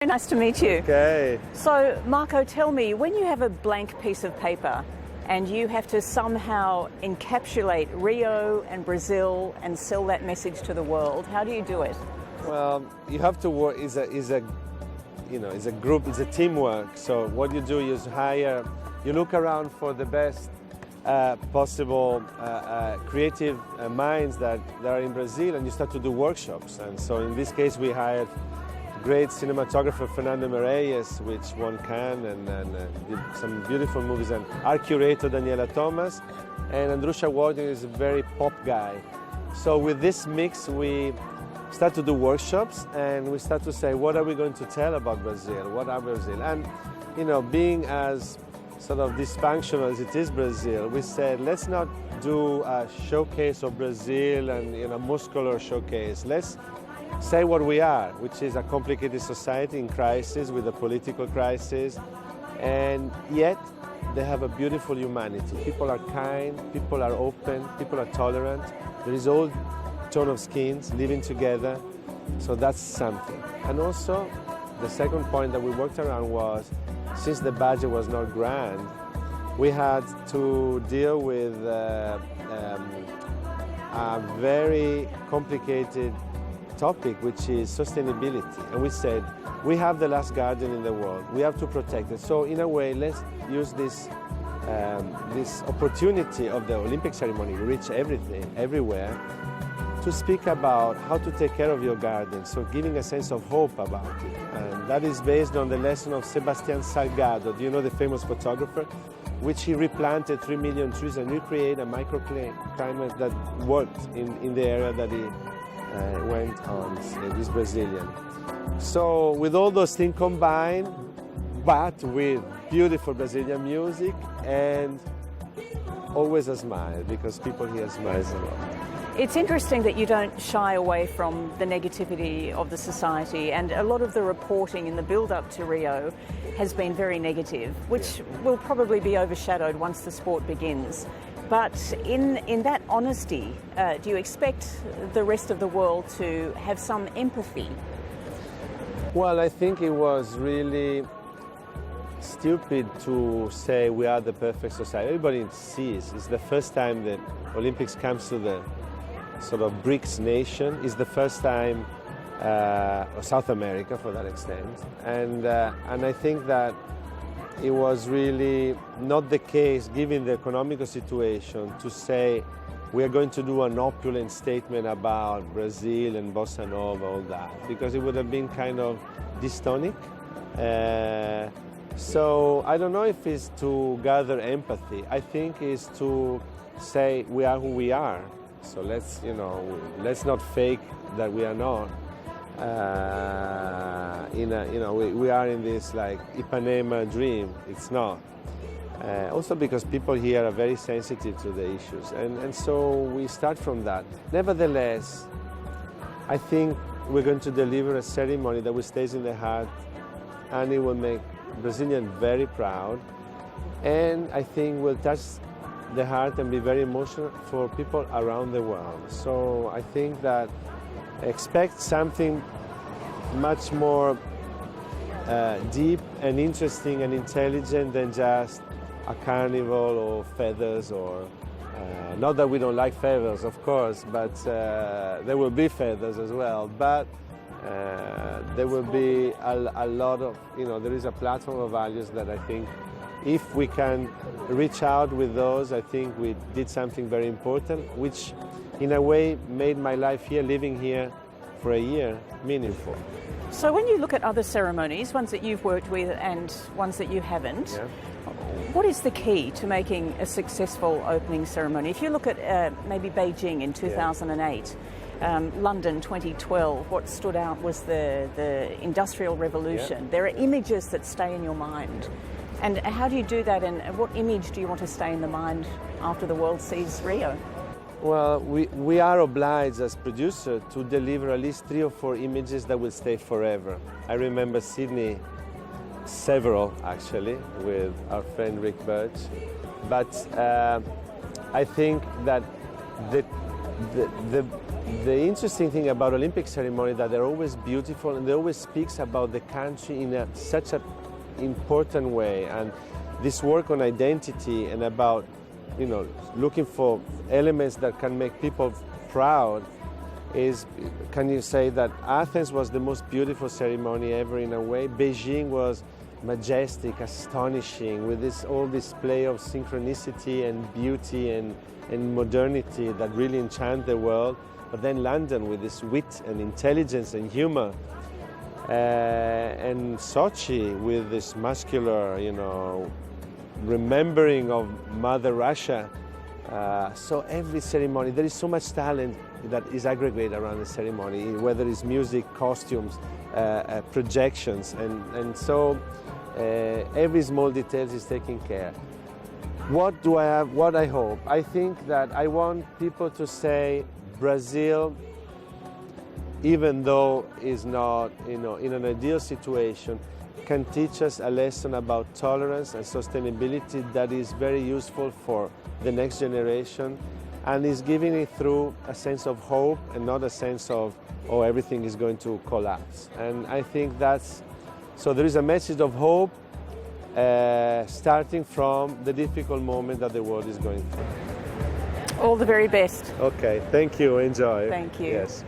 Very nice to meet you. Okay. So, Marco, tell me, when you have a blank piece of paper and you have to somehow encapsulate Rio and Brazil and sell that message to the world, how do you do it? Well, you have to work. It's a group. It's a teamwork. So what you do is you look around for the best possible creative minds that are in Brazil, and you start to do workshops. And so in this case, we hired great cinematographer Fernando Meirelles, which won Cannes and did some beautiful movies, and our curator Daniela Thomas, and Andrusha Warding is a very pop guy. So with this mix, we start to do workshops, and we start to say, what are we going to tell about Brazil? What are Brazil? And being as sort of dysfunctional as it is Brazil, we said, let's not do a showcase of Brazil and muscular showcase. Let's say what we are, which is a complicated society in crisis with a political crisis, and yet they have a beautiful humanity. People are kind, people are open, people are tolerant. There is all tone of skins living together, so that's something. And also, the second point that we worked around was, since the budget was not grand, we had to deal with a very complicated topic, which is sustainability. And we said, we have the last garden in the world, we have to protect it. So in a way, let's use this opportunity of the Olympic ceremony, reach everywhere, to speak about how to take care of your garden, so giving a sense of hope about it. And that is based on the lesson of Sebastián Salgado, do you know, the famous photographer, which he replanted 3 million trees and recreated a microclimate that worked in the area that he went on, this Brazilian. So with all those things combined, but with beautiful Brazilian music and always a smile, because people here smiles a lot. It's interesting that you don't shy away from the negativity of the society, and a lot of the reporting in the build-up to Rio has been very negative, which will probably be overshadowed once the sport begins. But in that honesty, do you expect the rest of the world to have some empathy? Well, I think it was really stupid to say we are the perfect society. Everybody sees it's the first time that Olympics comes to the sort of BRICS nation. It's the first time, or South America for that extent. And I think that it was really not the case, given the economic situation, to say we are going to do an opulent statement about Brazil and Bossa Nova, all that, because it would have been kind of dystonic. So I don't know if it's to gather empathy. I think it's to say we are who we are. So let's not fake that we are not. We are in this like Ipanema dream. It's not. Also because people here are very sensitive to the issues, and so we start from that. Nevertheless, I think we're going to deliver a ceremony that will stay in the heart, and it will make Brazilians very proud, and I think will touch the heart and be very emotional for people around the world. So I think that expect something much more deep and interesting and intelligent than just a carnival or feathers, or not that we don't like feathers, of course, but there will be feathers as well. But there will be a lot of, there is a platform of values that I think if we can reach out with those, I think we did something very important, which in a way made my life here, living here for a year, meaningful. So when you look at other ceremonies, ones that you've worked with and ones that you haven't, what is the key to making a successful opening ceremony? If you look at maybe Beijing in 2008, London 2012, what stood out was the Industrial Revolution. There are images that stay in your mind. And how do you do that, and what image do you want to stay in the mind after the world sees Rio? Well, we are obliged as producers to deliver at least 3 or 4 images that will stay forever. I remember Sydney, several actually, with our friend Rick Birch. But I think that the The interesting thing about Olympic ceremony that they're always beautiful and they always speaks about the country in such an important way. And this work on identity and about, you know, looking for elements that can make people proud is, can you say that Athens was the most beautiful ceremony ever in a way? Beijing was majestic, astonishing, with all this play of synchronicity and beauty and modernity that really enchant the world. But then London with this wit and intelligence and humor, and Sochi with this muscular, you know, remembering of Mother Russia. So every ceremony, there is so much talent that is aggregated around the ceremony, whether it's music, costumes, projections, and so every small detail is taken care. What do I have? What I hope? I think that I want people to say Brazil, even though is not, you know, in an ideal situation, can teach us a lesson about tolerance and sustainability that is very useful for the next generation, and is giving it through a sense of hope and not a sense of, oh, everything is going to collapse. And I think that's, so there is a message of hope starting from the difficult moment that the world is going through. All the very best. Okay, thank you, enjoy. Thank you. Yes.